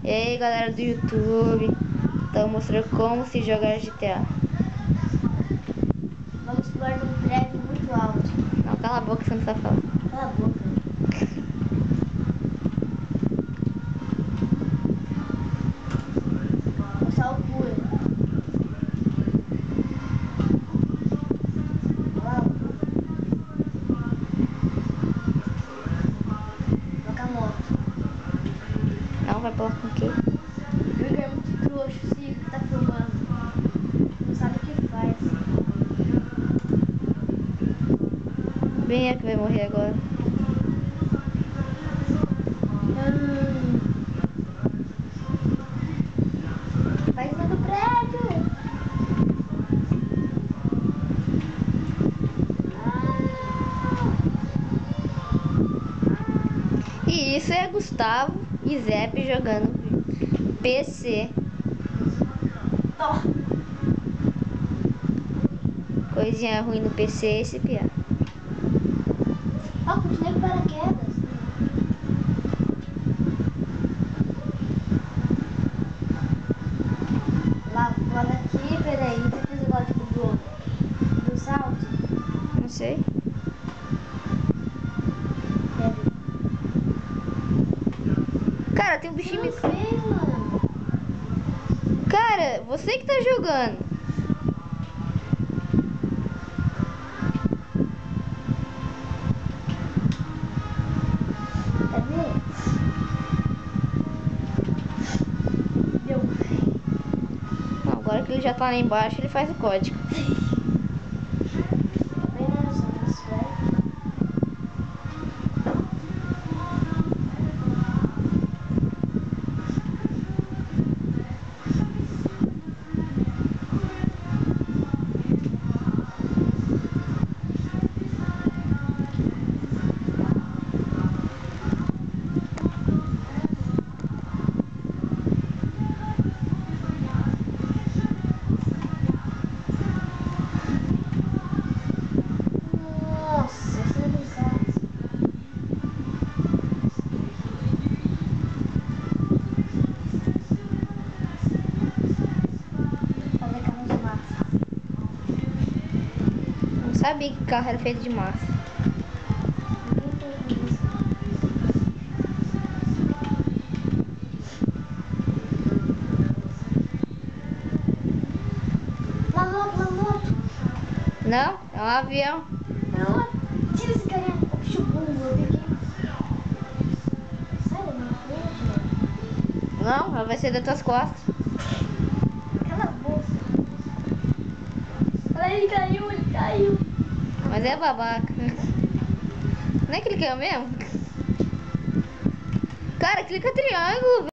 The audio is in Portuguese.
E aí galera do YouTube, tô mostrando como se jogar GTA. Vamos pular num prédio muito alto. Não, cala a boca, você não sabe falar. Cala a boca. Essa altura. Uau. Coloca a moto. Não, vai pular com o quê? O Igor é muito trouxa, o Igor que tá filmando. Não sabe o que faz. Bem é que vai morrer agora. Vai em cima do prédio. E isso é Gustavo e Zep jogando PC. Oh. Coisinha ruim no PC é esse piá. Ó, continuei com paraquedas. Lá, bora aqui, peraí. Você fez agora tipo do salto? Não sei. Peraí. Cara, tem um bichinho me... Não fez, mano. Cara, você que tá jogando. Cadê? Deu. Não, agora que ele já tá lá embaixo, ele faz o código. Vem nessa, vai. Nossa, esse é bizarro. Fazer carro de massa. Não sabia que carro era feito de massa. Ninguém fez isso. Uma moto. Não, é um avião. Não, tira esse carinha. O bicho burro, eu peguei. Sai da minha frente, mano. Não, ela vai ser das tuas costas. Cala a boca. Olha, ele caiu. Mas é babaca. Não é que ele caiu mesmo? Cara, clica triângulo.